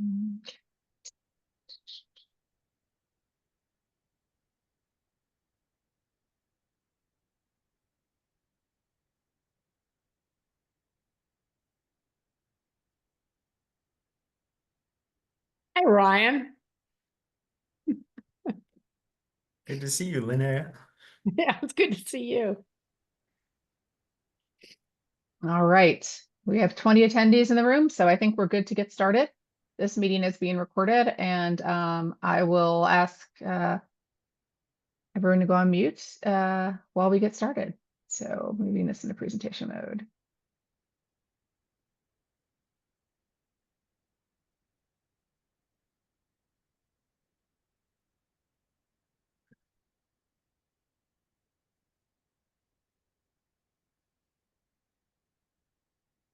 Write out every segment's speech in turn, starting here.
Hi, Ryan. Good to see you, Linnea. Yeah, it's good to see you. All right. We have 20 attendees in the room, so I think we're good to get started. This meeting is being recorded, and I will ask everyone to go on mute while we get started. So moving this into presentation mode.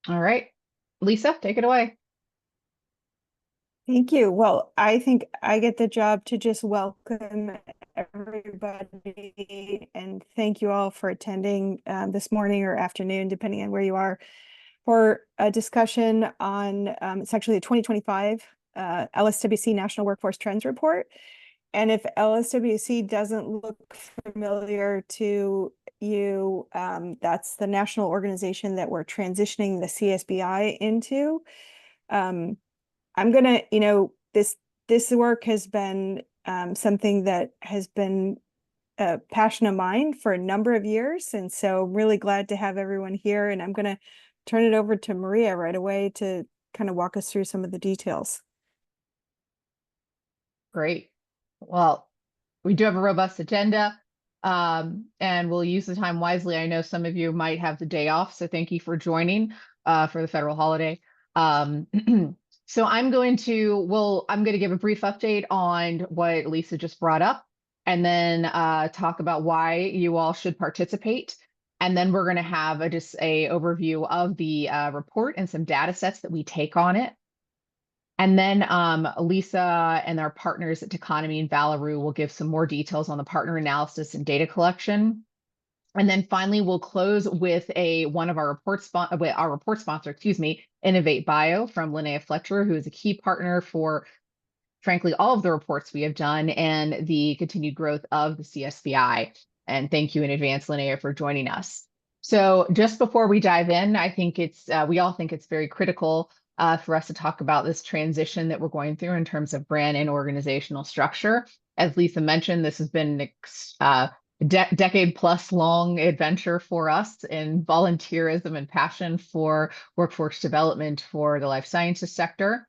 All right. Lisa, take it away. Thank you. Well, I think I get the job to just welcome everybody and thank you all for attending this morning or afternoon, depending on where you are, for a discussion on it's actually the 2025 LSWC National Workforce Trends Report. And if LSWC doesn't look familiar to you, that's the national organization that we're transitioning the CSBI into. I'm gonna, this work has been something that has been a passion of mine for a number of years. And so really glad to have everyone here. And I'm gonna turn it over to Maria right away to kind of walk us through some of the details. Great. Well, we do have a robust agenda, and we'll use the time wisely. I know some of you might have the day off, so thank you for joining for the federal holiday. So I'm going to give a brief update on what Lisa just brought up, and then talk about why you all should participate. And then we're going to have just a overview of the report and some data sets that we take on it. And then Lisa and our partners at TEconomy and Valorroo will give some more details on the partner analysis and data collection. And then finally, we'll close with one of our report sponsor, Innovate Bio from Linnea Fletcher, who is a key partner for, frankly, all of the reports we have done and the continued growth of the CSBI. And thank you in advance, Linnea, for joining us. So just before we dive in, I think we all think it's very critical for us to talk about this transition that we're going through in terms of brand and organizational structure. As Lisa mentioned, this has been decade plus long adventure for us in volunteerism and passion for workforce development for the life sciences sector.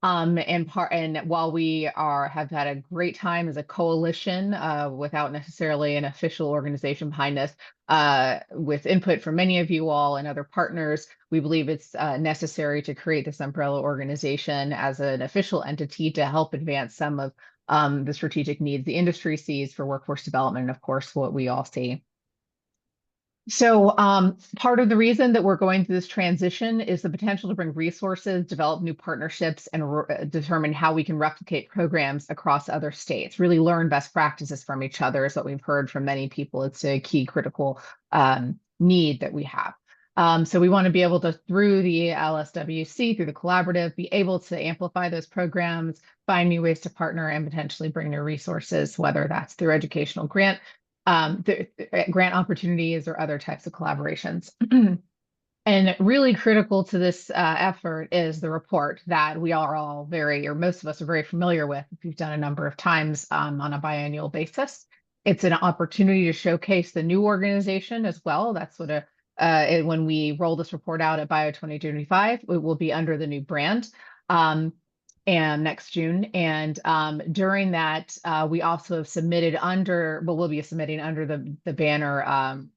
And while we have had a great time as a coalition without necessarily an official organization behind us, with input from many of you all and other partners, we believe it's necessary to create this umbrella organization as an official entity to help advance some of the strategic needs the industry sees for workforce development, and of course, what we all see. So part of the reason that we're going through this transition is the potential to bring resources, develop new partnerships, and determine how we can replicate programs across other states, really learn best practices from each other is what we've heard from many people. It's a key critical need that we have. So we want to be able to, through the LSWC, through the collaborative, be able to amplify those programs, find new ways to partner, and potentially bring new resources, whether that's through educational grant opportunities or other types of collaborations. And really critical to this effort is the report that we are all most of us are very familiar with if you've done a number of times on a biannual basis. It's an opportunity to showcase the new organization as well. That's what when we roll this report out at Bio 2025, it will be under the new brand. And next June. And during that, we also have submitted we'll be submitting under the banner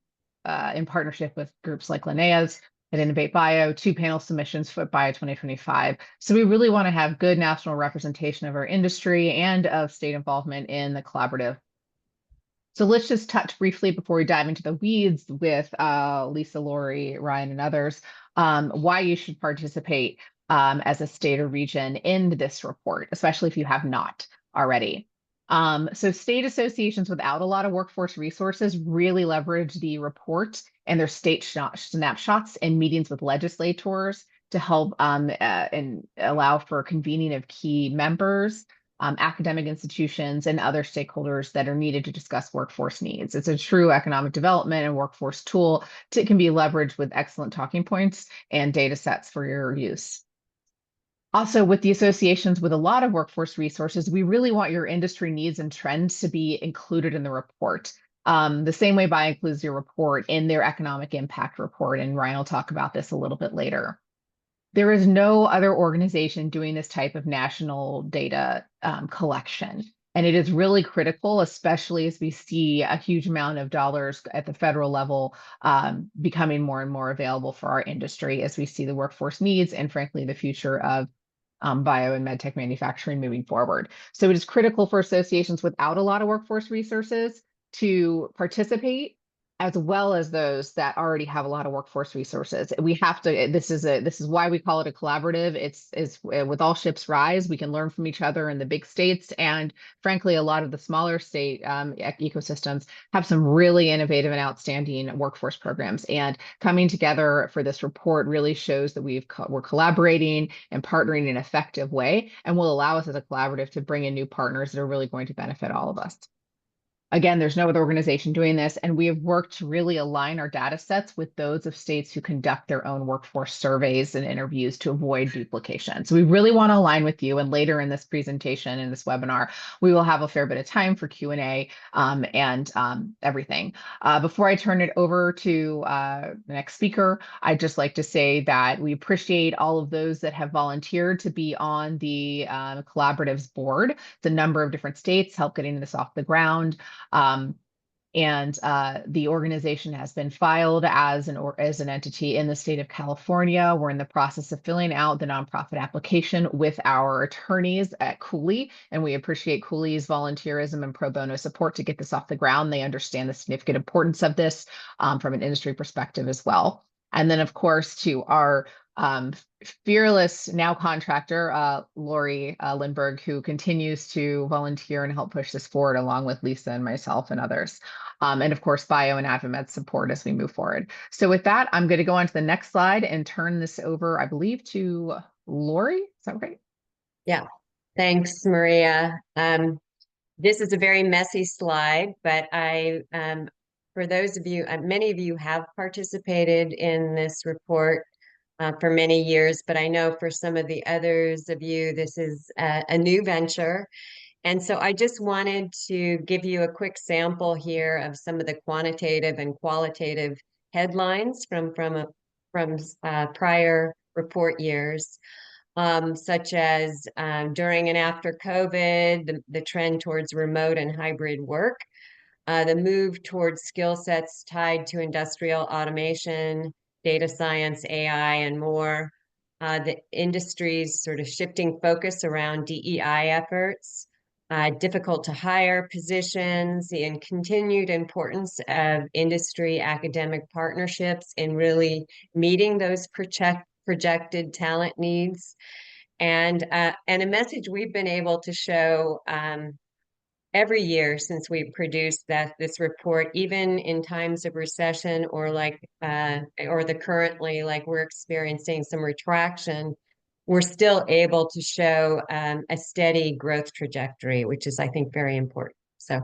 in partnership with groups like Linnea's and Innovate Bio, 2 panel submissions for Bio 2025. So we really want to have good national representation of our industry and of state involvement in the collaborative. So let's just touch briefly before we dive into the weeds with Lisa, Lori, Ryan, and others, why you should participate as a state or region in this report, especially if you have not already. So state associations without a lot of workforce resources really leverage the report and their state snapshots in meetings with legislators to help and allow for convening of key members, academic institutions, and other stakeholders that are needed to discuss workforce needs. It's a true economic development and workforce tool that can be leveraged with excellent talking points and data sets for your use. Also, with the associations with a lot of workforce resources, we really want your industry needs and trends to be included in the report. The same way BIA includes your report in their economic impact report, and Ryan will talk about this a little bit later. There is no other organization doing this type of national data collection. And it is really critical, especially as we see a huge amount of dollars at the federal level becoming more and more available for our industry as we see the workforce needs and, frankly, the future of bio and medtech manufacturing moving forward. So it is critical for associations without a lot of workforce resources to participate, as well as those that already have a lot of workforce resources. We have to, this is why we call it a collaborative. It's with all ships rise, we can learn from each other in the big states. And frankly, a lot of the smaller state ecosystems have some really innovative and outstanding workforce programs. And coming together for this report really shows that we're collaborating and partnering in an effective way, and will allow us as a collaborative to bring in new partners that are really going to benefit all of us. Again, there's no other organization doing this, and we have worked to really align our data sets with those of states who conduct their own workforce surveys and interviews to avoid duplication. So we really want to align with you, and later in this presentation, in this webinar, we will have a fair bit of time for Q&A and everything. Before I turn it over to the next speaker, I'd just like to say that we appreciate all of those that have volunteered to be on the collaborative's board. It's a number of different states help getting this off the ground. The organization has been filed as an entity in the state of California. We're in the process of filling out the nonprofit application with our attorneys at Cooley, and we appreciate Cooley's volunteerism and pro bono support to get this off the ground. They understand the significant importance of this from an industry perspective as well. And then, of course, to our fearless now contractor, Lori Lindbergh, who continues to volunteer and help push this forward along with Lisa and myself and others. And of course, Bio and AdvaMed support as we move forward. So with that, I'm going to go on to the next slide and turn this over, I believe, to Lori. Is that right? Yeah, thanks, Maria. This is a very messy slide, but for those of you, many of you have participated in this report for many years, but I know for some of the others of you, this is a new venture. And so I just wanted to give you a quick sample here of some of the quantitative and qualitative headlines from prior report years, such as during and after COVID, the trend towards remote and hybrid work, the move towards skill sets tied to industrial automation, data science, AI, and more, the industry's sort of shifting focus around DEI efforts, difficult to hire positions, and continued importance of industry academic partnerships in really meeting those projected talent needs, and a message we've been able to show every year since we produced this report, even in times of recession or the currently, like we're experiencing some retraction, we're still able to show a steady growth trajectory, which is, I think, very important. So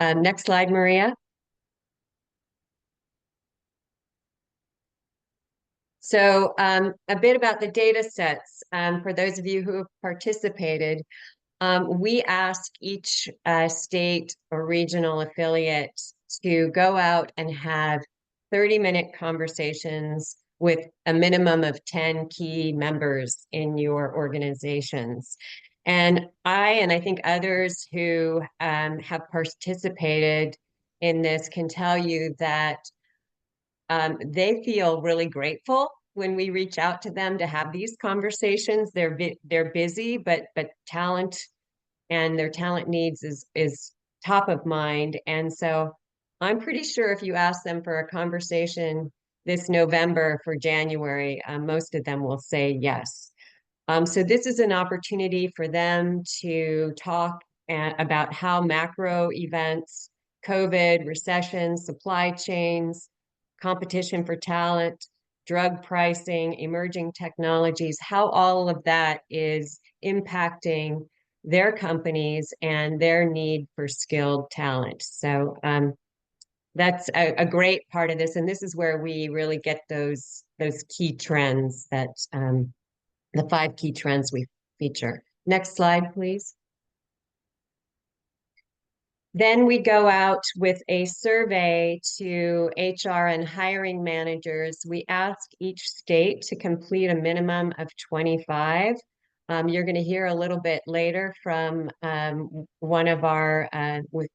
next slide, Maria. So a bit about the data sets. For those of you who have participated, we ask each state or regional affiliate to go out and have 30-minute conversations with a minimum of 10 key members in your organizations. And I think others who have participated in this can tell you that they feel really grateful when we reach out to them to have these conversations. They're busy, but talent and their talent needs is top of mind. And so I'm pretty sure if you ask them for a conversation this November for January, most of them will say yes. So this is an opportunity for them to talk about how macro events, COVID, recession, supply chains, competition for talent, drug pricing, emerging technologies, how all of that is impacting their companies and their need for skilled talent. So that's a great part of this. And this is where we really get those key trends that the 5 key trends we feature. Next slide, please. Then we go out with a survey to HR and hiring managers. We ask each state to complete a minimum of 25. You're going to hear a little bit later from one of our,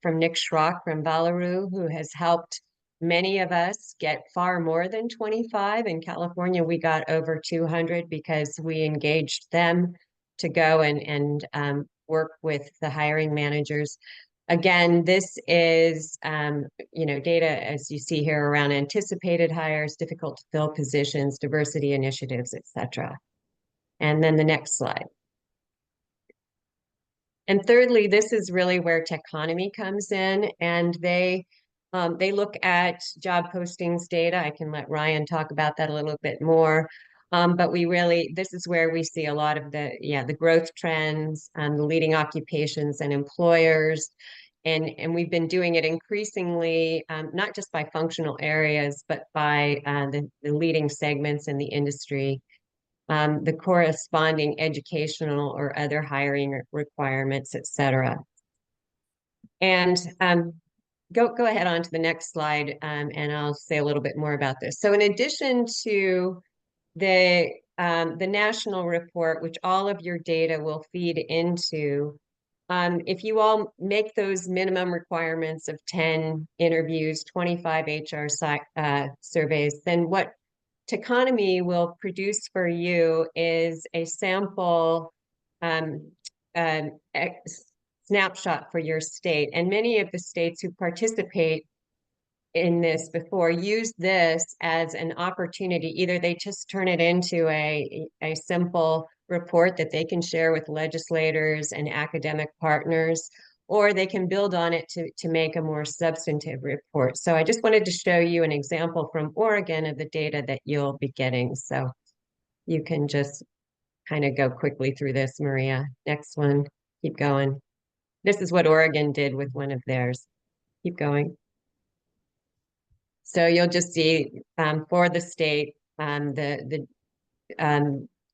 from Nick Schrock from Valorroo, who has helped many of us get far more than 25. In California, we got over 200 because we engaged them to go and work with the hiring managers. Again, this is, data, as you see here, around anticipated hires, difficult to fill positions, diversity initiatives, et cetera. And then the next slide. And thirdly, this is really where TEconomy comes in, and they look at job postings data. I can let Ryan talk about that a little bit more. But this is where we see a lot of the growth trends, the leading occupations and employers. And we've been doing it increasingly, not just by functional areas, but by the leading segments in the industry, the corresponding educational or other hiring requirements, et cetera. And go ahead on to the next slide, and I'll say a little bit more about this. So in addition to the national report, which all of your data will feed into, if you all make those minimum requirements of 10 interviews, 25 HR surveys, then what TEconomy will produce for you is a sample snapshot for your state. And many of the states who participate in this before use this as an opportunity. Either they just turn it into a simple report that they can share with legislators and academic partners, or they can build on it to make a more substantive report. So I just wanted to show you an example from Oregon of the data that you'll be getting. So you can just kind of go quickly through this, Maria. Next one, keep going. This is what Oregon did with one of theirs. Keep going. So you'll just see for the state, the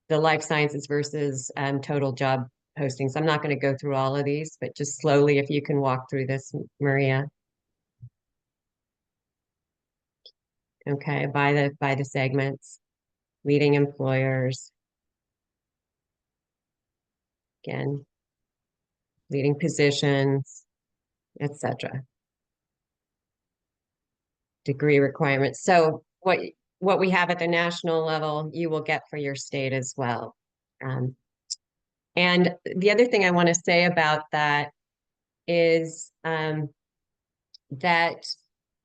life sciences versus total job postings. I'm not going to go through all of these, but just slowly, if you can walk through this, Maria. Okay, by the segments, leading employers. Again, leading positions, et cetera. Degree requirements. So what we have at the national level, you will get for your state as well. And the other thing I want to say about that is that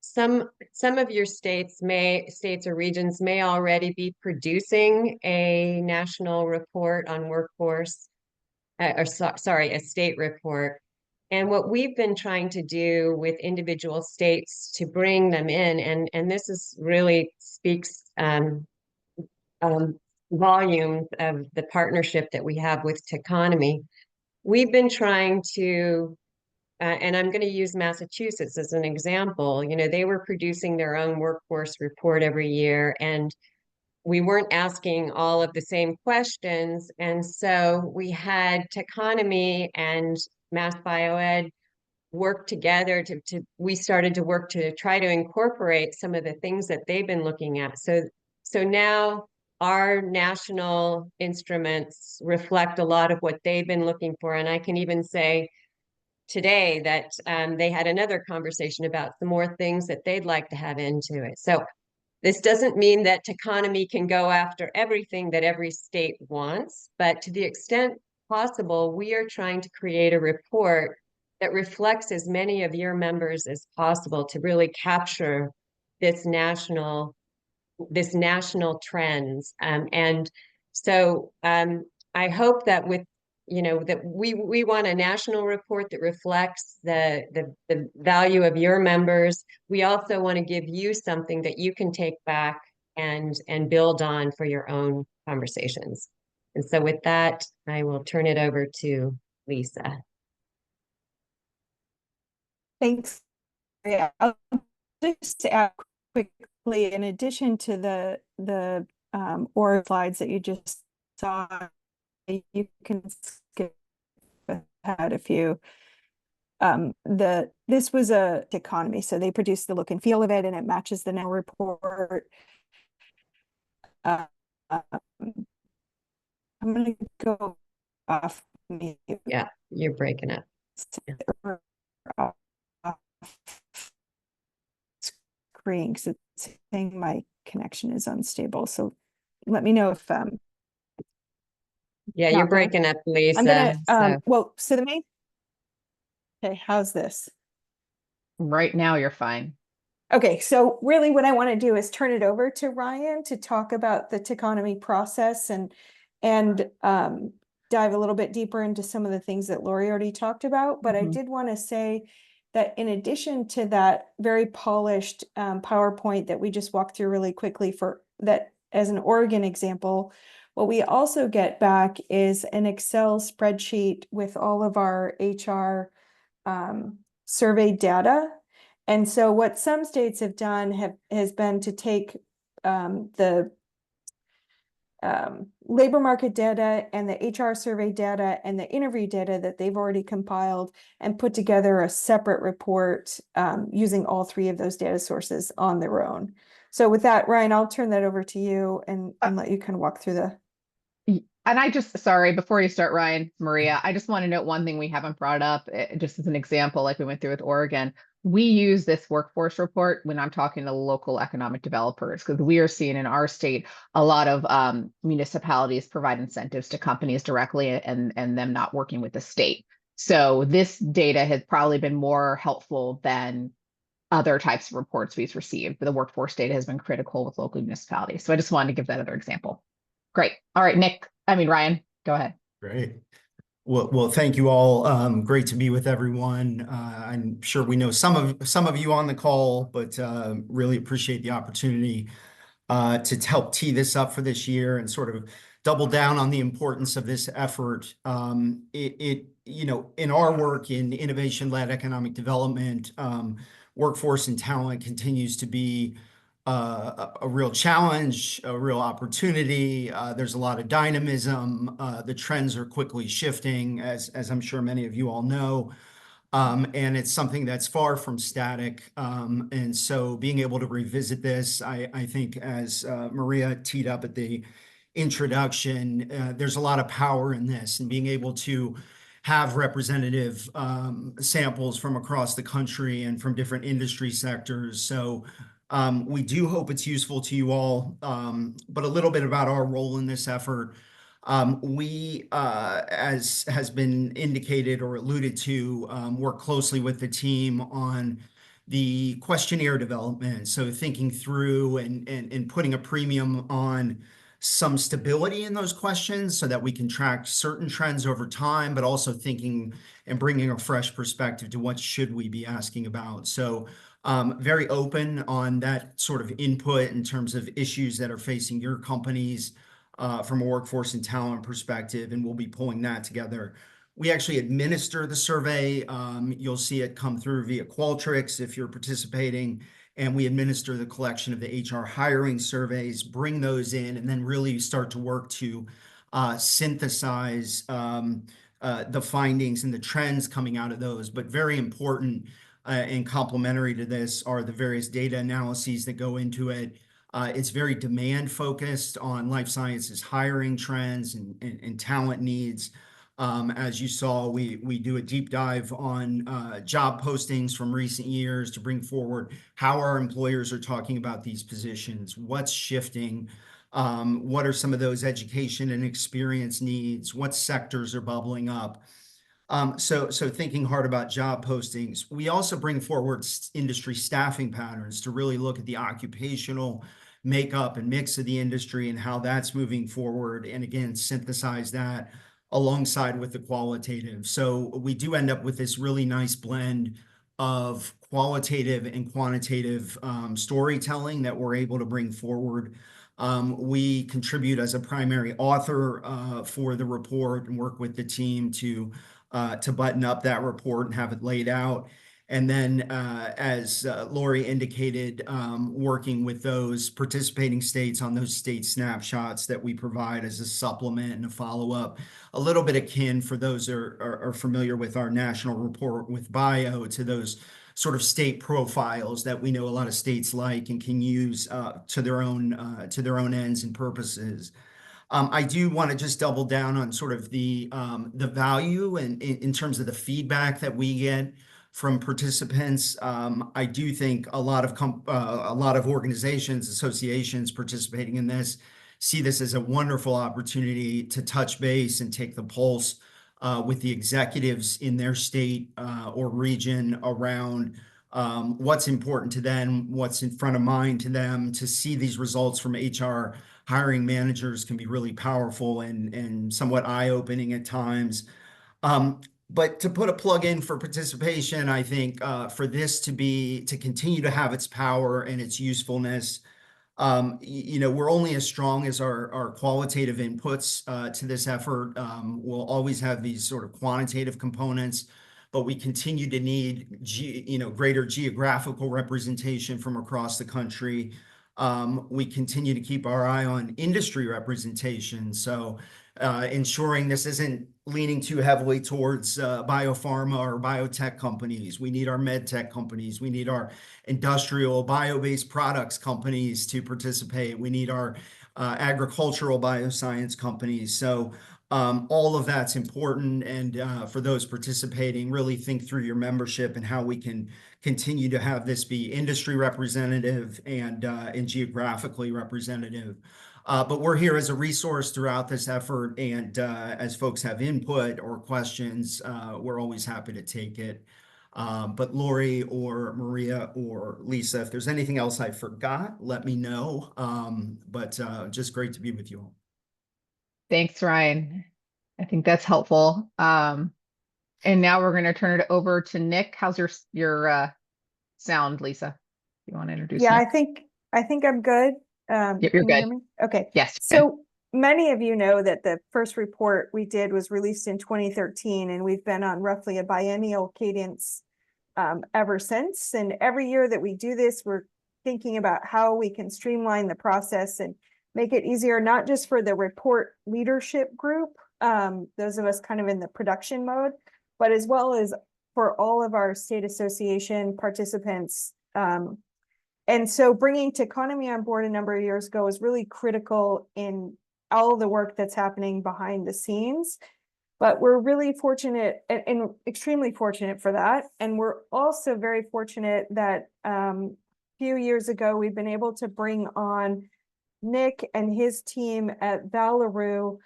some of your states or regions may already be producing a national report on workforce, a state report. And what we've been trying to do with individual states to bring them in, and this is really speaks volumes of the partnership that we have with TEconomy. We've been trying to, and I'm going to use Massachusetts as an example. You know, they were producing their own workforce report every year, and we weren't asking all of the same questions. And so we had TEconomy and Mass Bioed work together we started to work to try to incorporate some of the things that they've been looking at. So now our national instruments reflect a lot of what they've been looking for. And I can even say today that they had another conversation about some more things that they'd like to have into it. So this doesn't mean that TEconomy can go after everything that every state wants, but to the extent possible, we are trying to create a report that reflects as many of your members as possible to really capture this national trends. And so I hope that with, that we want a national report that reflects the value of your members. We also want to give you something that you can take back and build on for your own conversations. And so with that, I will turn it over to Lisa. Thanks. Yeah, I'll just add quickly, in addition to the org slides that you just saw, you can skip ahead a few. This was a TEconomy, so they produced the look and feel of it, and it matches the now report. Um, I'm gonna go off mute. Yeah, you're breaking up. Off screen because it's saying my connection is unstable. So let me know if Yeah, not you're work. breaking up, Lisa. I'm gonna so- well, so the main. Okay, how's this? Right now, you're fine. Okay, so really what I want to do is turn it over to Ryan to talk about the TEconomy process and dive a little bit deeper into some of the things that Lori already talked about. But I Mhm. did want to say that in addition to that very polished PowerPoint that we just walked through really quickly for that as an Oregon example, what we also get back is an Excel spreadsheet with all of our HR survey data. And so what some states have done has been to take the labor market data and the HR survey data and the interview data that they've already compiled and put together a separate report using all three of those data sources on their own. So with that, Ryan, I'll turn that over to you and let you kind of walk through the. And sorry, before you start, Ryan, Maria, I just want to note one thing we haven't brought up, just as an example, like we went through with Oregon. We use this workforce report when I'm talking to local economic developers, because we are seeing in our state a lot of municipalities provide incentives to companies directly and them not working with the state. So this data has probably been more helpful than other types of reports we've received. But the workforce data has been critical with local municipalities. So I just wanted to give that other example. Great. All right, Ryan, go ahead. Great. Well, thank you all. Great to be with everyone. I'm sure we know some of you on the call, but really appreciate the opportunity to help tee this up for this year and sort of double down on the importance of this effort. In our work in innovation-led economic development, workforce and talent continues to be a real challenge, a real opportunity. There's a lot of dynamism. The trends are quickly shifting, as I'm sure many of you all know. And it's something that's far from static. And so being able to revisit this, I think, as Maria teed up at the introduction, there's a lot of power in this, and being able to have representative samples from across the country and from different industry sectors. So we do hope it's useful to you all, but a little bit about our role in this effort. We, as has been indicated or alluded to, work closely with the team on the questionnaire development. So thinking through and putting a premium on some stability in those questions so that we can track certain trends over time, but also thinking and bringing a fresh perspective to what should we be asking about. So very open on that sort of input in terms of issues that are facing your companies from a workforce and talent perspective, and we'll be pulling that together. We actually administer the survey. You'll see it come through via Qualtrics if you're participating, and we administer the collection of the HR hiring surveys, bring those in, and then really start to work to synthesize the findings and the trends coming out of those. But very important and complementary to this are the various data analyses that go into it. It's very demand focused on life sciences hiring trends and talent needs. As you saw, we do a deep dive on job postings from recent years to bring forward how our employers are talking about these positions, what's shifting, what are some of those education and experience needs, what sectors are bubbling up. So thinking hard about job postings. We also bring forward industry staffing patterns to really look at the occupational makeup and mix of the industry and how that's moving forward, and again, synthesize that alongside with the qualitative. So we do end up with this really nice blend of qualitative and quantitative storytelling that we're able to bring forward. We contribute as a primary author for the report and work with the team to button up that report and have it laid out. And then, as Lori indicated, working with those participating states on those state snapshots that we provide as a supplement and a follow-up, a little bit akin for those that are familiar with our national report with bio, to those sort of state profiles that we know a lot of states like and can use to their own ends and purposes. I do want to just double down on sort of the value and in terms of the feedback that we get from participants. I do think a lot of organizations, associations participating in this see this as a wonderful opportunity to touch base and take the pulse with the executives in their state or region around what's important to them, what's in front of mind to them. To see these results from HR hiring managers can be really powerful and somewhat eye-opening at times. But to put a plug in for participation, I think for this to continue to have its power and its usefulness, we're only as strong as our qualitative inputs to this effort. We'll always have these sort of quantitative components, but we continue to need greater geographical representation from across the country. We continue to keep our eye on industry representation. So ensuring this isn't leaning too heavily towards biopharma or biotech companies. We need our med tech companies. We need our industrial bio-based products companies to participate. We need our agricultural bioscience companies. So all of that's important. And for those participating, really think through your membership and how we can continue to have this be industry representative and geographically representative. But we're here as a resource throughout this effort. And as folks have input or questions, we're always happy to take it. But Lori or Maria or Lisa, if there's anything else I forgot, let me know. But just great to be with you all. Thanks, Ryan. I think that's helpful. And now we're going to turn it over to Nick. How's your sound, Lisa? You want to introduce Yeah, Nick? I think I'm good. Yep, you're Can you good. hear me? Okay. Yes. So many of you know that the first report we did was released in 2013, and we've been on roughly a biennial cadence ever since. And every year that we do this, we're thinking about how we can streamline the process and make it easier, not just for the report leadership group, those of us kind of in the production mode, but as well as for all of our state association participants. And so bringing TEconomy on board a number of years ago is really critical in all the work that's happening behind the scenes. But we're really fortunate and extremely fortunate for that. And we're also very fortunate that a few years ago, we've been able to bring on Nick and his team at Valorroo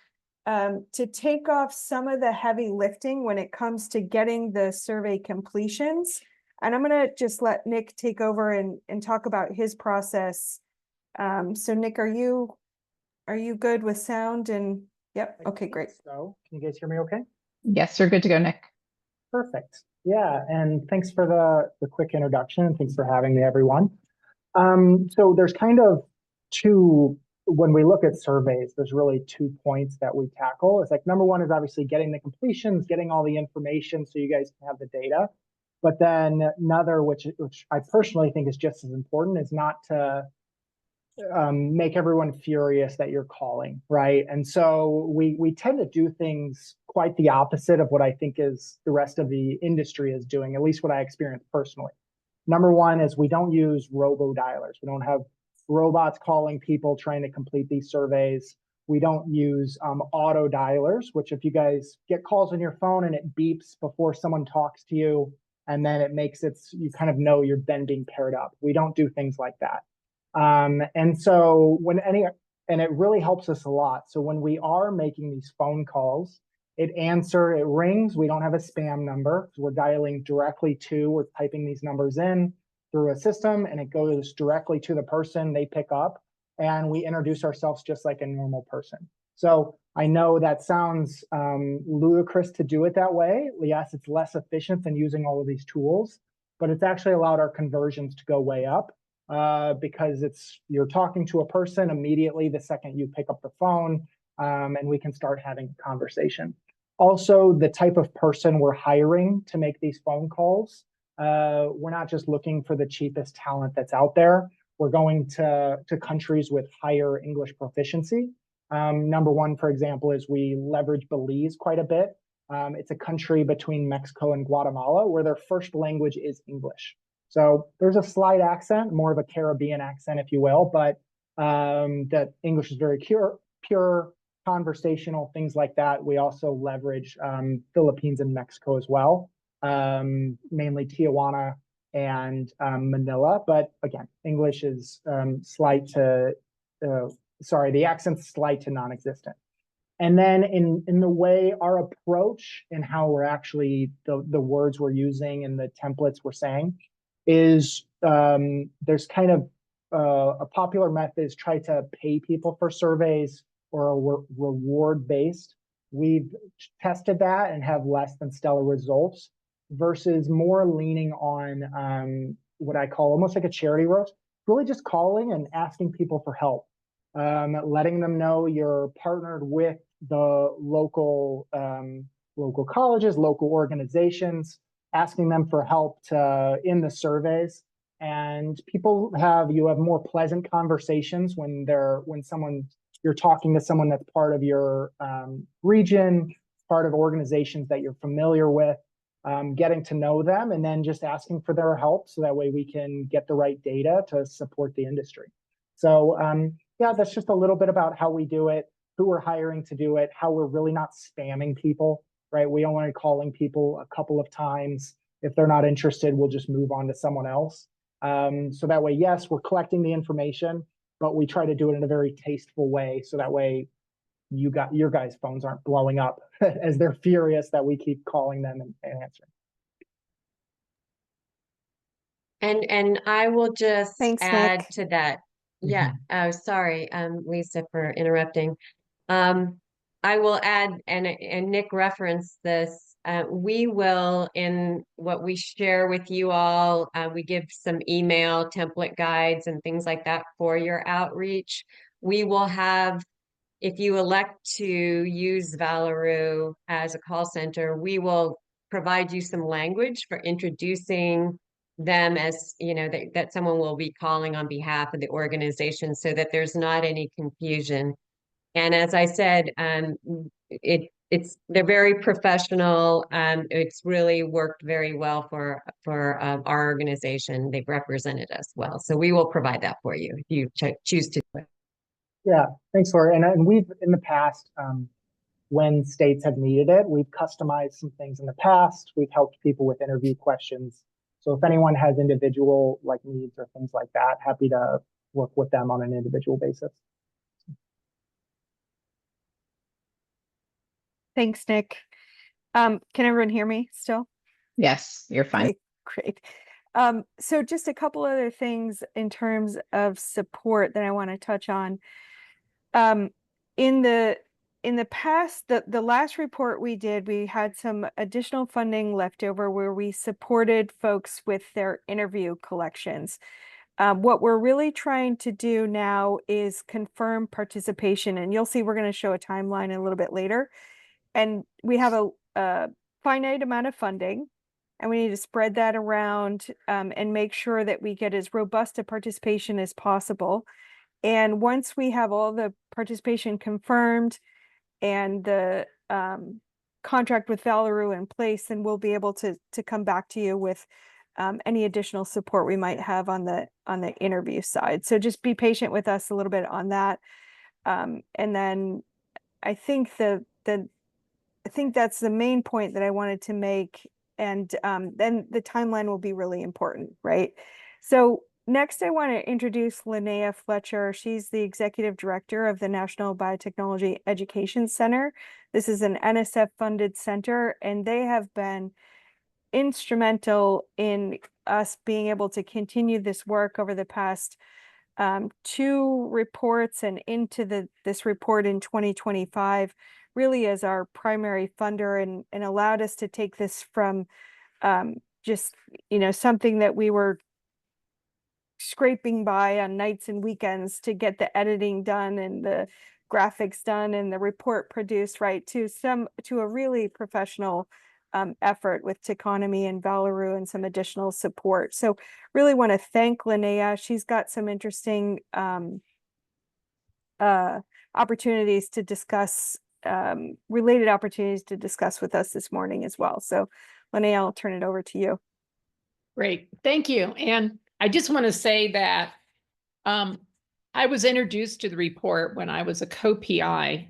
to take off some of the heavy lifting when it comes to getting the survey completions. And I'm going to just let Nick take over and talk about his process. So Nick, are you good with sound? And yep. Okay, great. So can you guys hear me okay? Yes, you're good to go, Nick. Perfect. Yeah, and thanks for the quick introduction, and thanks for having me, everyone. So there's kind of when we look at surveys, there's really 2 points that we tackle. It's like, number one is obviously getting the completions, getting all the information so you guys can have the data. But then another, which I personally think is just as important, is not to make everyone furious that you're calling, right? And so we tend to do things quite the opposite of what I think is the rest of the industry is doing, at least what I experienced personally. Number one is we don't use robo-dialers. We don't have robots calling people trying to complete these surveys. We don't use auto dialers, which if you guys get calls on your phone and it beeps before someone talks to you, and then it makes you kind of know you're then being paired up. We don't do things like that. And so and it really helps us a lot. So when we are making these phone calls, it rings. We don't have a spam number. We're dialing directly we're typing these numbers in through a system, and it goes directly to the person. They pick up, and we introduce ourselves just like a normal person. So I know that sounds ludicrous to do it that way. Yes, it's less efficient than using all of these tools, but it's actually allowed our conversions to go way up because you're talking to a person immediately the second you pick up the phone, and we can start having a conversation. Also, the type of person we're hiring to make these phone calls, we're not just looking for the cheapest talent that's out there. We're going to countries with higher English proficiency. Number one, for example, is we leverage Belize quite a bit. It's a country between Mexico and Guatemala where their first language is English. So there's a slight accent, more of a Caribbean accent, if you will, but that English is very pure, conversational, things like that. We also leverage Philippines and Mexico as well, mainly Tijuana and Manila. But again, English is the accent's slight to non-existent. And then in the way our approach and how we're actually, the words we're using and the templates we're saying is there's kind of a popular method is try to pay people for surveys or a reward based. We've tested that and have less than stellar results versus more leaning on what I call almost like a charity roast, really just calling and asking people for help, letting them know you're partnered with the local colleges, local organizations, asking them for help in the surveys. And you have more pleasant conversations when you're talking to someone that's part of your region, part of organizations that you're familiar with, getting to know them, and then just asking for their help so that way we can get the right data to support the industry. So yeah, that's just a little bit about how we do it, who we're hiring to do it, how we're really not spamming people, right? We don't want to calling people a couple of times. If they're not interested, we'll just move on to someone else. So that way, yes, we're collecting the information, but we try to do it in a very tasteful way. So that way your guys' phones aren't blowing up as they're furious that we keep calling them and answering. And I will just Thanks, add Nick. to that. Yeah. Oh, sorry, Lisa, for interrupting. I will add, and Nick referenced this. We will, in what we share with you all, we give some email template guides and things like that for your outreach. We will have, if you elect to use Valorroo as a call center, we will provide you some language for introducing them as, that someone will be calling on behalf of the organization so that there's not any confusion. And as I said, they're very professional. It's really worked very well for our organization. They've represented us well. So we will provide that for you if you choose to do it. Yeah, thanks, Laura. And we've in the past, when states have needed it, we've customized some things in the past. We've helped people with interview questions. So if anyone has individual needs or things like that, happy to work with them on an individual basis. Thanks, Nick. Can everyone hear me still? Yes, you're fine. Okay, great. So just a couple other things in terms of support that I want to touch on. In the past, the last report we did, we had some additional funding left over where we supported folks with their interview collections. What we're really trying to do now is confirm participation, and you'll see we're going to show a timeline a little bit later. And we have a finite amount of funding, and we need to spread that around and make sure that we get as robust a participation as possible. And once we have all the participation confirmed and the contract with Valorroo in place, then we'll be able to come back to you with any additional support we might have on the interview side. So just be patient with us a little bit on that. And then I think that's the main point that I wanted to make. And then the timeline will be really important, right? So next, I want to introduce Linnea Fletcher. She's the executive director of the National Biotechnology Education Center. This is an NSF-funded center, and they have been instrumental in us being able to continue this work over the past 2 reports and into this report in 2025, really as our primary funder, and allowed us to take this from just, something that we were scraping by on nights and weekends to get the editing done and the graphics done and the report produced, right, to a really professional effort with TEconomy and Valorroo and some additional support. So really want to thank Linnea. She's got some interesting opportunities to discuss, related opportunities to discuss with us this morning as well. So Linnea, I'll turn it over to you. Great, thank you. And I just want to say that I was introduced to the report when I was a co-PI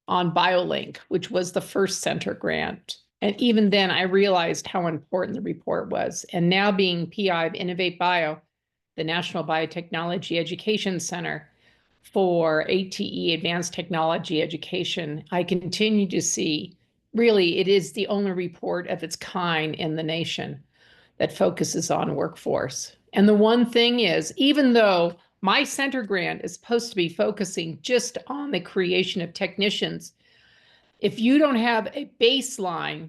on BioLink, which was the first center grant. And even then I realized how important the report was. And now being PI of Innovate Bio, the National Biotechnology Education Center for ATE, Advanced Technology Education, I continue to see, really, it is the only report of its kind in the nation that focuses on workforce. And the one thing is, even though my center grant is supposed to be focusing just on the creation of technicians, if you don't have a baseline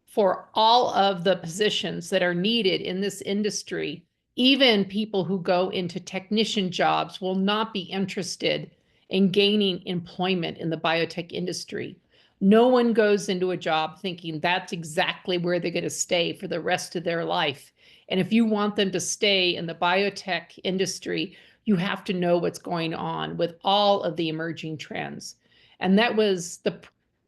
for all of the positions that are needed in this industry, even people who go into technician jobs will not be interested in gaining employment in the biotech industry. No one goes into a job thinking that's exactly where they're going to stay for the rest of their life. And if you want them to stay in the biotech industry, you have to know what's going on with all of the emerging trends. And that was the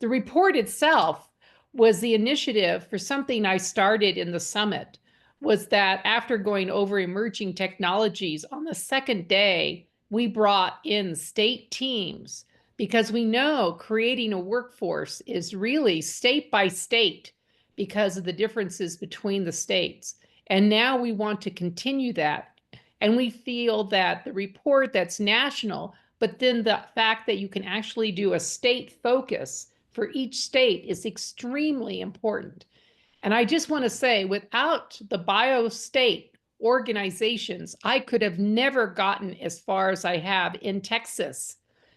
report itself was the initiative for something I started in the summit, was that after going over emerging technologies, on the second day, we brought in state teams, because we know creating a workforce is really state by state because of the differences between the states. And now we want to continue that. And we feel that the report that's national, but then the fact that you can actually do a state focus for each state is extremely important. And I just want to say, without the bio-state organizations, I could have never gotten as far as I have in Texas,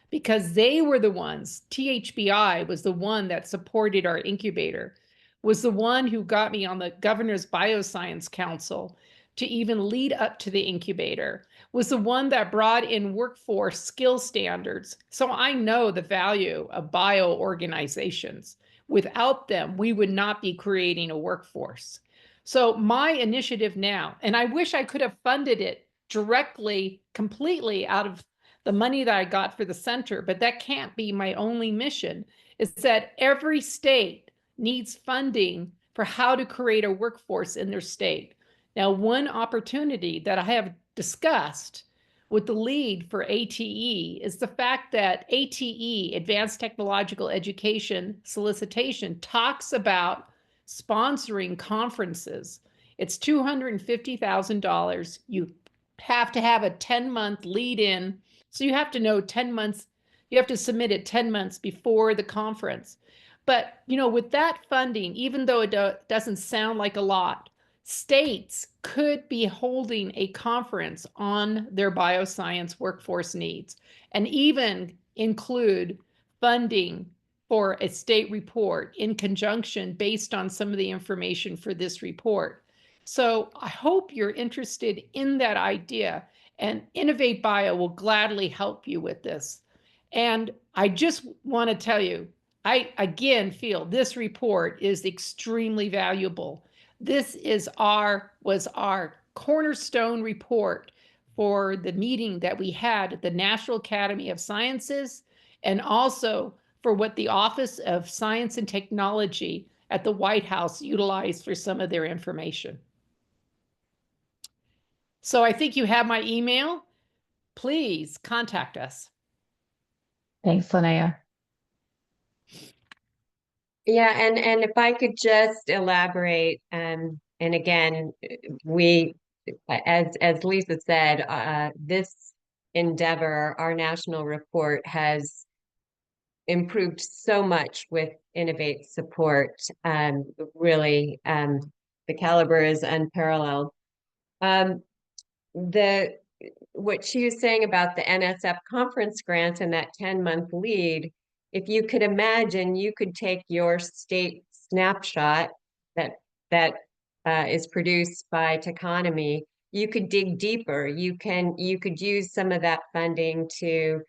because they were the ones, THBI was the one that supported our incubator, was the one who got me on the Governor's Bioscience Council to even lead up to the incubator, was the one that brought in workforce skill standards. So I know the value of bio organizations. Without them, we would not be creating a workforce. So my initiative now, and I wish I could have funded it directly, completely out of the money that I got for the center, but that can't be my only mission, is that every state needs funding for how to create a workforce in their state. Now, one opportunity that I have discussed with the lead for ATE is the fact that ATE, Advanced Technological Education Solicitation, talks about sponsoring conferences. It's $250,000. You have to have a 10-month lead-in. So you have to know 10 months, you have to submit it 10 months before the conference. But, with that funding, even though it doesn't sound like a lot, states could be holding a conference on their bioscience workforce needs, and even include funding for a state report in conjunction based on some of the information for this report. So I hope you're interested in that idea, and Innovate Bio will gladly help you with this. And I just want to tell you, I again feel this report is extremely valuable. This was our cornerstone report for the meeting that we had at the National Academy of Sciences, and also for what the Office of Science and Technology at the White House utilized for some of their information. So I think you have my email. Please contact us. Thanks, Linnea. Yeah, and if I could just elaborate, and again, we, as Lisa said, this endeavor, our national report, has improved so much with Innovate support. Really, the caliber is unparalleled. What she was saying about the NSF conference grant and that 10-month lead, if you could imagine, you could take your state snapshot that is produced by TEconomy, you could dig deeper. You could use some of that funding to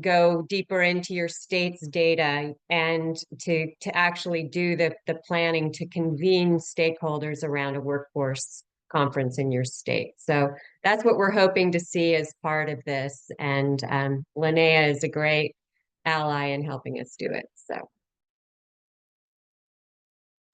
go deeper into your state's data and to actually do the planning to convene stakeholders around a workforce conference in your state. So that's what we're hoping to see as part of this. And Linnea is a great ally in helping us do it. So.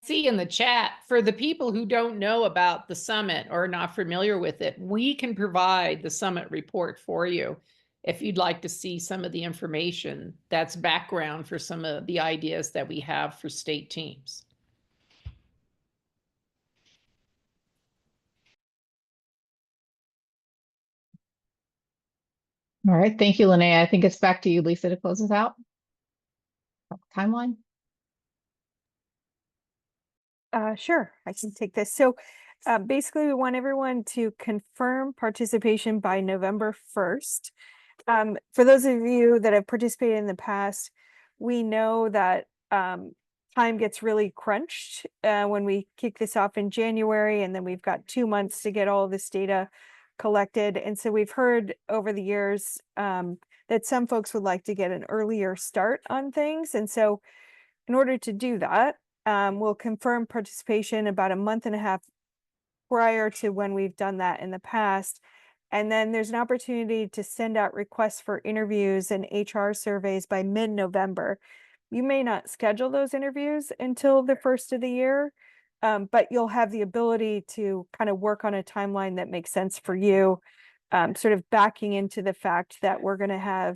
See in the chat, for the people who don't know about the summit or not familiar with it, we can provide the summit report for you if you'd like to see some of the information that's background for some of the ideas that we have for state teams. All right. Thank you, Linnea. I think it's back to you, Lisa, to close us out. Timeline. Sure, I can take this. So basically, we want everyone to confirm participation by November 1st. For those of you that have participated in the past, we know that time gets really crunched when we kick this off in January, and then we've got 2 months to get all this data collected. And so we've heard over the years that some folks would like to get an earlier start on things. And so in order to do that, we'll confirm participation about a month and a half prior to when we've done that in the past. And then there's an opportunity to send out requests for interviews and HR surveys by mid-November. You may not schedule those interviews until the first of the year, but you'll have the ability to kind of work on a timeline that makes sense for you, sort of backing into the fact that we're going to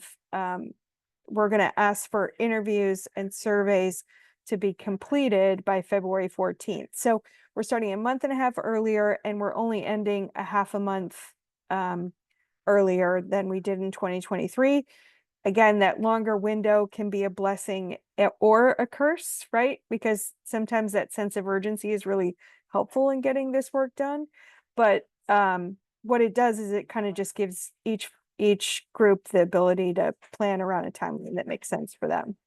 ask for interviews and surveys to be completed by February 14th. So we're starting a month and a half earlier, and we're only ending a half a month earlier than we did in 2023. Again, that longer window can be a blessing or a curse, right? Because sometimes that sense of urgency is really helpful in getting this work done. But what it does is it kind of just gives each group the ability to plan around a timeline that makes sense for them.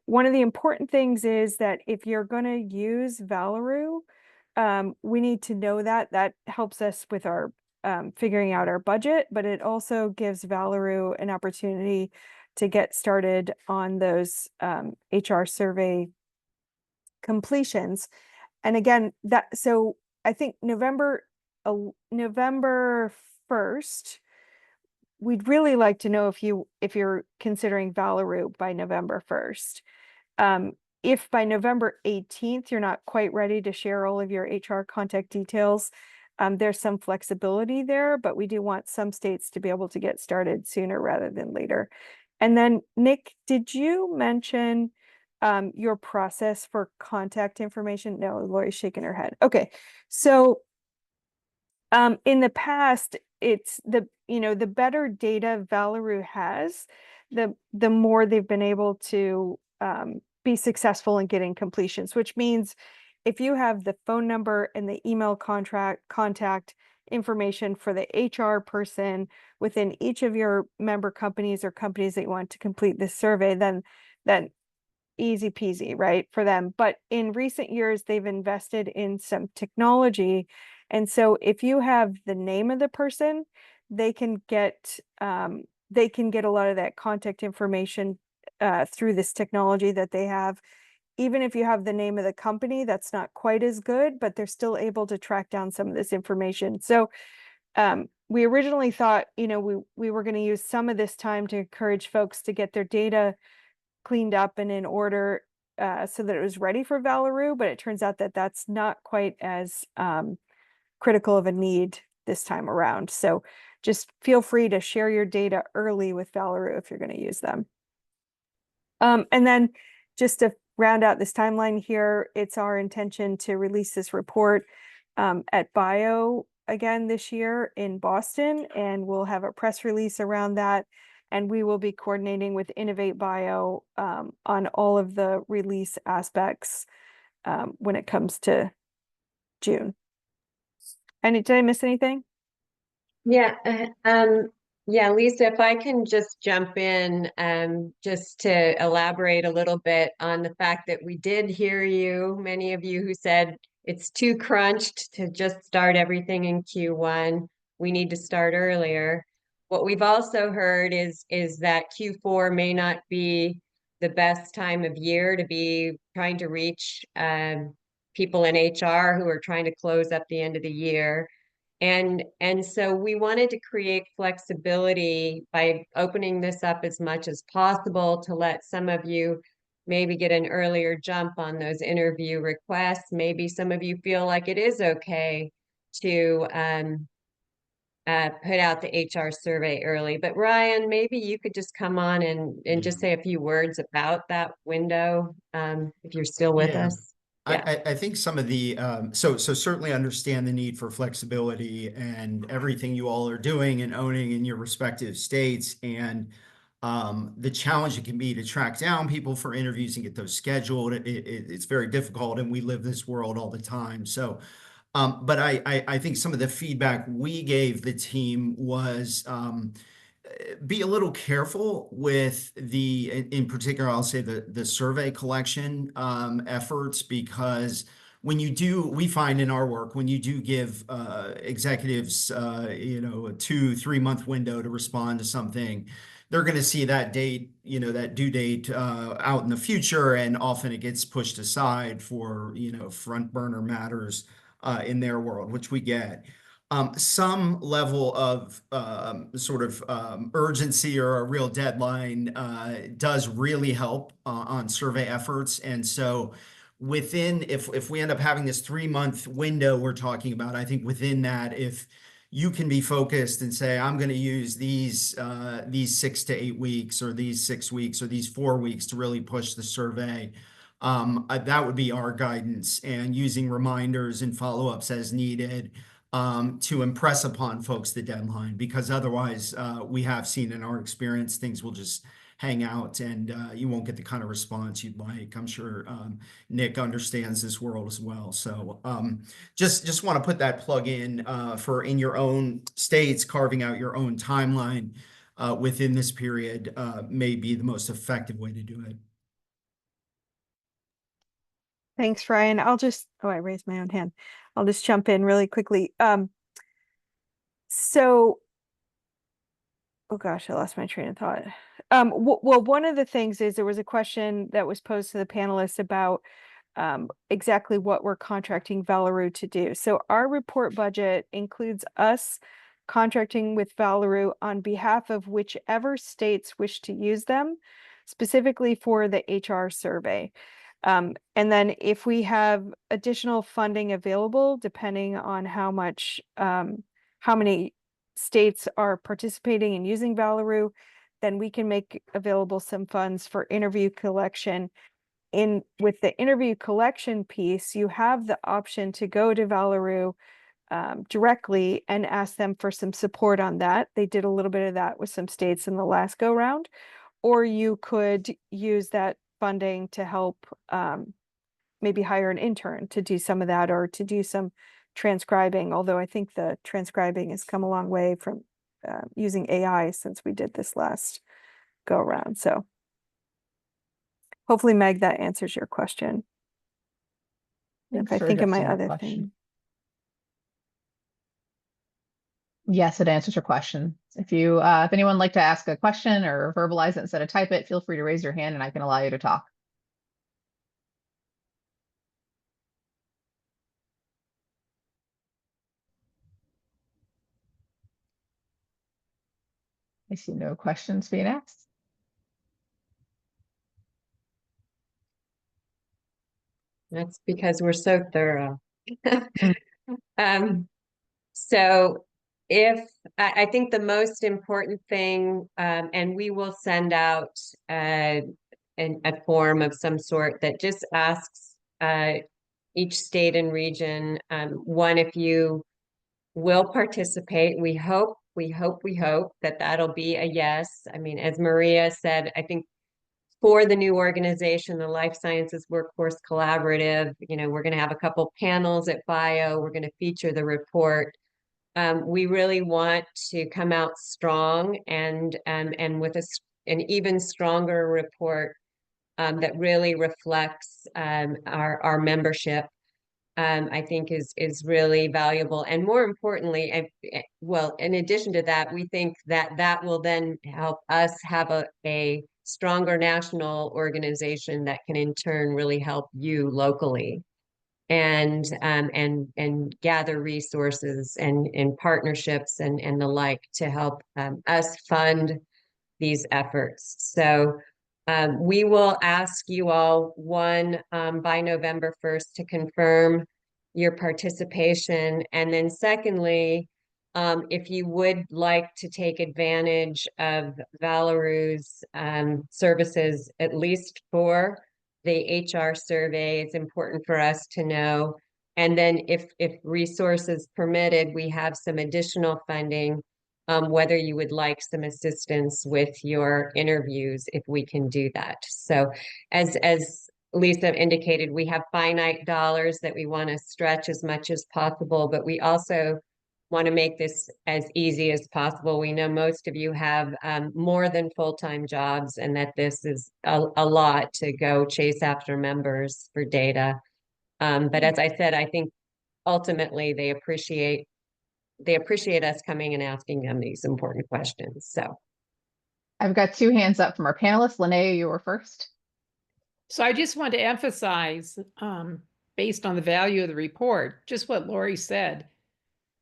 One of the important things is that if you're going to use Valorroo, we need to know that helps us with our figuring out our budget, but it also gives Valorroo an opportunity to get started on those HR survey completions. And again, so I think November 1st, we'd really like to know if you're considering Valorroo by November 1st. If by November 18th, you're not quite ready to share all of your HR contact details, there's some flexibility there, but we do want some states to be able to get started sooner rather than later. And then Nick, did you mention your process for contact information? No, Lori's shaking her head. Okay, so in the past, it's the better data Valorroo has, the more they've been able to be successful in getting completions, which means if you have the phone number and the email contact information for the HR person within each of your member companies or companies that you want to complete this survey, then easy peasy, right, for them. But in recent years, they've invested in some technology. And so if you have the name of the person, they can get a lot of that contact information through this technology that they have. Even if you have the name of the company, that's not quite as good, but they're still able to track down some of this information. So we originally thought, we were going to use some of this time to encourage folks to get their data cleaned up and in order so that it was ready for Valorroo, but it turns out that that's not quite as critical of a need this time around. So just feel free to share your data early with Valorroo if you're going to use them. And then just to round out this timeline here, it's our intention to release this report at Bio again this year in Boston, and we'll have a press release around that. And we will be coordinating with Innovate Bio on all of the release aspects when it comes to June. And did I miss anything? Yeah, Lisa, if I can just jump in, just to elaborate a little bit on the fact that we did hear you, many of you who said it's too crunched to just start everything in Q1. We need to start earlier. What we've also heard is that Q4 may not be the best time of year to be trying to reach people in HR who are trying to close up the end of the year. And so we wanted to create flexibility by opening this up as much as possible to let some of you maybe get an earlier jump on those interview requests. Maybe some of you feel like it is okay to put out the HR survey early. But Ryan, maybe you could just come on and just say a few words about that window, if you're still with Yeah. us. Yeah. I think some of the so certainly understand the need for flexibility and everything you all are doing and owning in your respective states, and the challenge it can be to track down people for interviews and get those scheduled. It's very difficult, and we live this world all the time. So, but I think some of the feedback we gave the team was be a little careful with in particular, I'll say the survey collection efforts, because when you do, we find in our work, when you do give executives, a 2-3 month window to respond to something, they're going to see that date, that due date out in the future, and often it gets pushed aside for, front burner matters in their world, which we get. Some level of urgency or a real deadline does really help on survey efforts. And so if we end up having this 3 month window we're talking about, I think within that, if you can be focused and say, I'm going to use these 6 to 8 weeks, or these 6 weeks, or these 4 weeks to really push the survey, that would be our guidance, and using reminders and follow-ups as needed to impress upon folks the deadline, because otherwise we have seen in our experience things will just hang out, and you won't get the kind of response you'd like. I'm sure Nick understands this world as well. So just want to put that plug in for in your own states, carving out your own timeline within this period may be the most effective way to do it. Thanks, Ryan. I raised my own hand. I'll just jump in really quickly. So, oh gosh, I lost my train of thought. Well, one of the things is there was a question that was posed to the panelists about exactly what we're contracting Valorroo to do. So our report budget includes us contracting with Valorroo on behalf of whichever states wish to use them, specifically for the HR survey. And then if we have additional funding available, depending on how many states are participating and using Valorroo, then we can make available some funds for interview collection. With the interview collection piece, you have the option to go to Valorroo directly and ask them for some support on that. They did a little bit of that with some states in the last go round, or you could use that funding to help maybe hire an intern to do some of that, or to do some transcribing, although I think the transcribing has come a long way from using AI since we did this last go around. So hopefully, Meg, that answers your question. If I think of my other thing. Yes, it answers your question. If anyone would like to ask a question or verbalize it instead of type it, feel free to raise your hand and I can allow you to talk. I see no questions being asked. That's because we're so thorough. So I think the most important thing, and we will send out a form of some sort that just asks each state and region, one, if you will participate. We hope that that'll be a yes. I mean, as Maria said, I think for the new organization, the Life Sciences Workforce Collaborative, we're going to have a couple panels at Bio. We're going to feature the report. We really want to come out strong and with an even stronger report that really reflects our membership. I think is really valuable. And more importantly, well, in addition to that, we think that that will then help us have a stronger national organization that can in turn really help you locally and gather resources and partnerships and the like to help us fund these efforts. So we will ask you all, by November 1st to confirm your participation. And then secondly, if you would like to take advantage of Valorroo's services, at least for the HR survey, it's important for us to know. And then if resources permitted, we have some additional funding, whether you would like some assistance with your interviews, if we can do that. So as Lisa indicated, we have finite dollars that we want to stretch as much as possible, but we also want to make this as easy as possible. We know most of you have more than full-time jobs, and that this is a lot to go chase after members for data. But as I said, I think ultimately they appreciate us coming and asking them these important questions. So I've got 2 hands up from our panelists. Linnea, you were first. So I just want to emphasize, based on the value of the report, just what Lori said.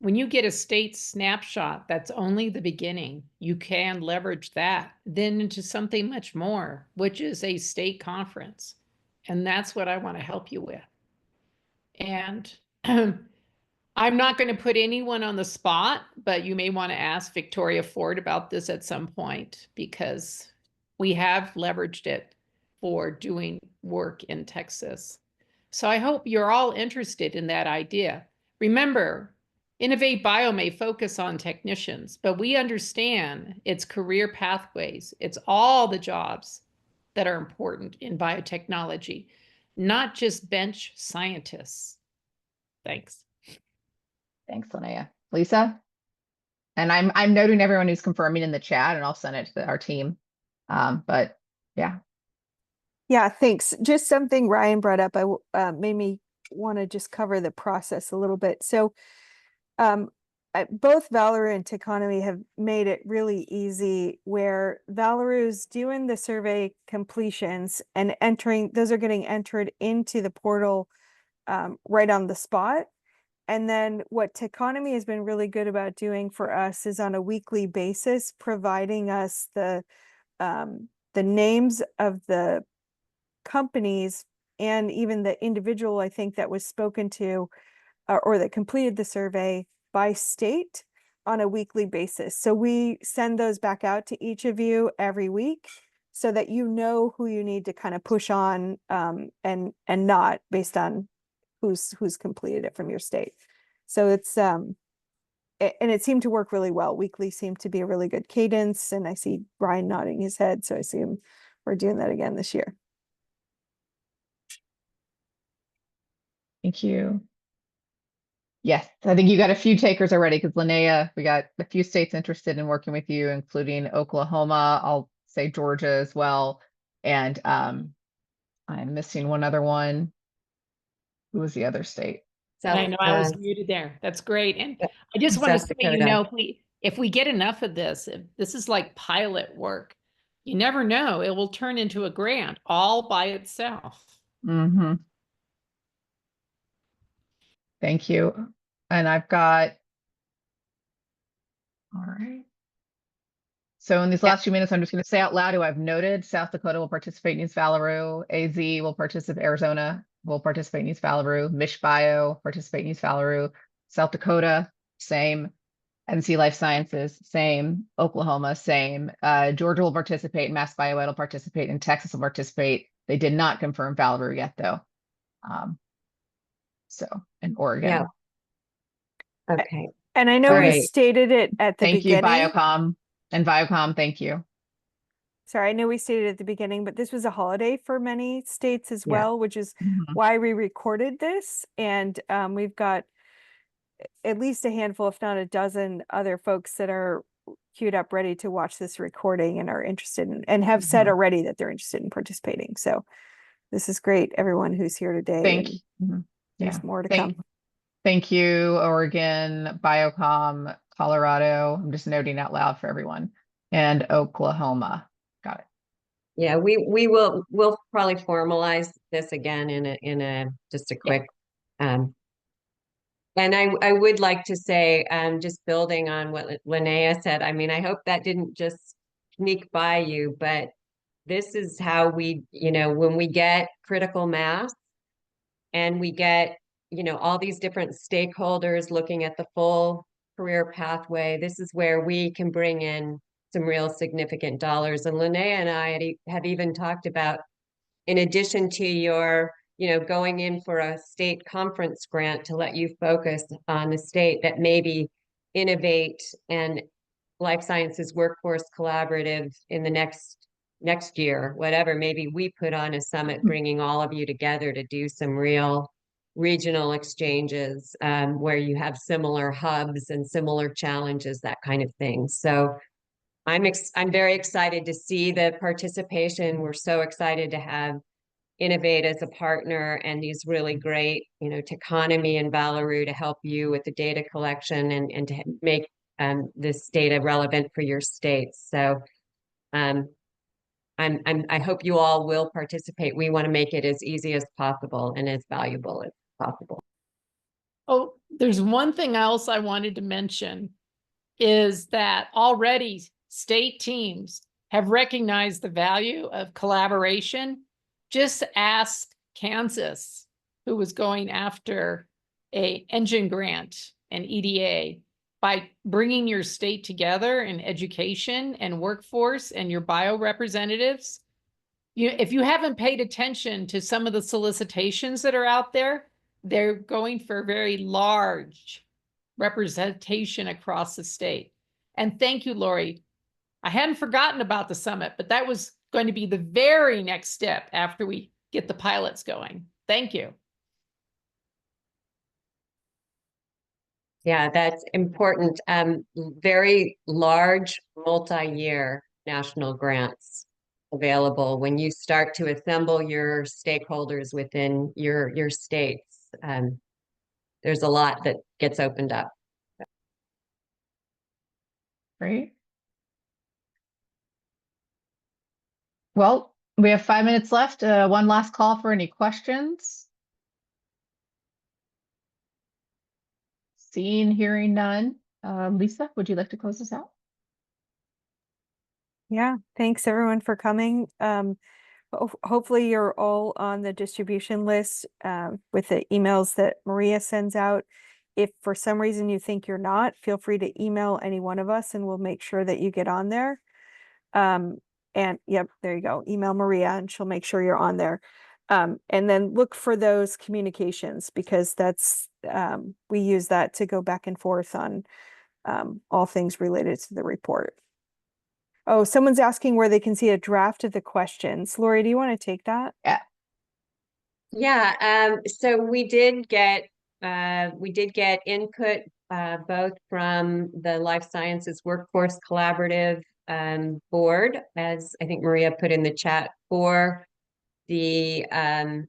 When you get a state snapshot, that's only the beginning. You can leverage that then into something much more, which is a state conference. And that's what I want to help you with. And I'm not going to put anyone on the spot, but you may want to ask Victoria Ford about this at some point, because we have leveraged it for doing work in Texas. So I hope you're all interested in that idea. Remember, Innovate Bio may focus on technicians, but we understand its career pathways. It's all the jobs that are important in biotechnology, not just bench scientists. Thanks. Thanks, Linnea. Lisa? And I'm noting everyone who's confirming in the chat, and I'll send it to our team. But yeah. Yeah, thanks. Just something Ryan brought up, made me want to just cover the process a little bit. So both Valorroo and TEconomy have made it really easy, where Valorroo's doing the survey completions and those are getting entered into the portal right on the spot. And then what TEconomy has been really good about doing for us is on a weekly basis, providing us the names of the companies and even the individual, I think, that was spoken to or that completed the survey by state on a weekly basis. So we send those back out to each of you every week so that you know who you need to kind of push on and not based on who's completed it from your state. So it's and it seemed to work really well. Weekly seemed to be a really good cadence, and I see Brian nodding his head, so I assume we're doing that again this year. Thank you. Yes, I think you got a few takers already, because Linnea, we got a few states interested in working with you, including Oklahoma. I'll say Georgia as well. And I'm missing one other one. Who was the other state? I know I was muted there. That's great. And I just want to say, you know, if we get enough of this, if this is like pilot work, you never know, it will turn into a grant all by itself. Mm-hmm. Thank you. And I've got, all right. So in these last few minutes, I'm just going to say out loud who I've noted. South Dakota will participate in East Valorroo. AZ will participate. Arizona will participate in East Valorroo. MichBio participate in East Valorroo. South Dakota, same. NC Life Sciences, same. Oklahoma, same. Georgia will participate. Mass BioEd will participate. And Texas will participate. They did not confirm Valorroo yet, though. So, in Oregon. Yeah. Okay. And I know we stated it at the beginning. Thank you, Viacom. And Viacom, thank you. Sorry, I know we stated at the beginning, but this was a holiday for many states as well, which is why we recorded this. And we've got at least a handful, if not a dozen other folks that are queued up ready to watch this recording and are interested in, and have said already that they're interested in participating. So this is great, everyone who's here today. there's Yeah. more to come. Thank you, Oregon, Biocom, Colorado. I'm just noting out loud for everyone, and Oklahoma. Got it. Yeah, we'll probably formalize this again in a just a quick and I would like to say, just building on what Linnea said, I mean, I hope that didn't just sneak by you, but this is how we, when we get critical mass and we get, all these different stakeholders looking at the full career pathway, this is where we can bring in some real significant dollars. And Linnea and I have even talked about, in addition to your going in for a state conference grant to let you focus on the state, that maybe Innovate and Life Sciences Workforce Collaborative in the next year, whatever, maybe we put on a summit bringing all of you together to do some real regional exchanges where you have similar hubs and similar challenges, that kind of thing. So I'm very excited to see the participation. We're so excited to have Innovate as a partner and these really great, TEconomy and Valorroo to help you with the data collection and to make this data relevant for your states. So I hope you all will participate. We want to make it as easy as possible and as valuable as possible. Oh, there's one thing else I wanted to mention is that already state teams have recognized the value of collaboration. Just ask Kansas, who was going after a engine grant and EDA, by bringing your state together in education and workforce and your bio representatives. If you haven't paid attention to some of the solicitations that are out there, they're going for very large representation across the state. And thank you, Lori. I hadn't forgotten about the summit, but that was going to be the very next step after we get the pilots going. Thank you. Yeah, that's important. Very large multi-year national grants available when you start to assemble your stakeholders within your states. There's a lot that gets opened up. Great. Well, we have 5 minutes left. One last call for any questions. Seeing, hearing none. Lisa, would you like to close this out? Yeah, thanks everyone for coming. Hopefully you're all on the distribution list with the emails that Maria sends out. If for some reason you think you're not, feel free to email any one of us and we'll make sure that you get on there. And yep, there you go. Email Maria and she'll make sure you're on there. And then look for those communications because that's, we use that to go back and forth on all things related to the report. Oh, someone's asking where they can see a draft of the questions. Lori, do you want to take that? Yeah. Yeah, so we did get input both from the Life Sciences Workforce Collaborative board, as I think Maria put in the chat, for the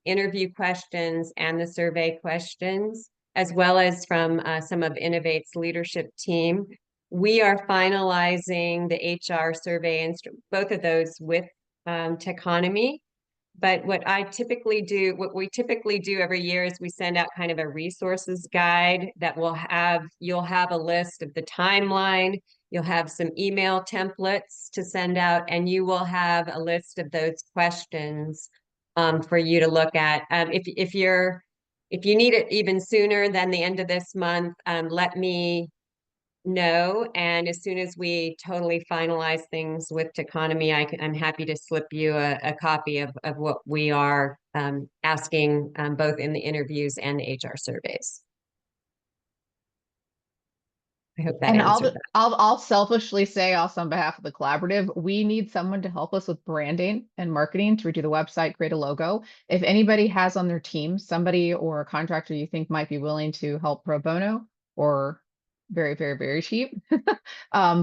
interview questions and the survey questions, as well as from some of Innovate's leadership team. We are finalizing the HR survey, both of those with TEconomy. But what we typically do every year is we send out kind of a resources guide that you'll have a list of the timeline, you'll have some email templates to send out, and you will have a list of those questions for you to look at. If you need it even sooner than the end of this month, let me know. And as soon as we totally finalize things with TEconomy, I'm happy to slip you a copy of what we are asking both in the interviews and the HR surveys. I hope that And answered that. I'll selfishly say also on behalf of the collaborative, we need someone to help us with branding and marketing to redo the website, create a logo. If anybody has on their team somebody or a contractor you think might be willing to help pro bono or very, very, very cheap,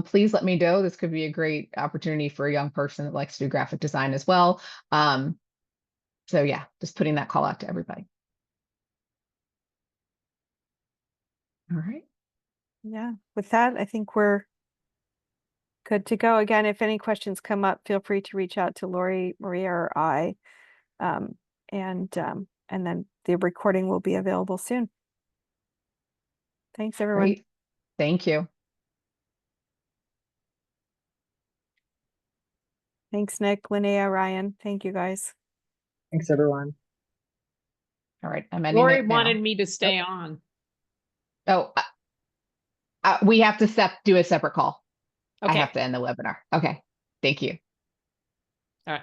please let me know. This could be a great opportunity for a young person that likes to do graphic design as well. So yeah, just putting that call out to everybody. All right. Yeah, with that, I think we're good to go. Again, if any questions come up, feel free to reach out to Lori, Maria, or I. And then the recording will be available soon. Thanks, everyone. Great. Thank you. Thanks, Nick, Linnea, Ryan. Thank you, guys. Thanks, everyone. All right. I'm ending Lori it now. wanted me to stay on. Oh, we have to do a separate call. I Okay, have to end the webinar. Okay. Thank you. all right.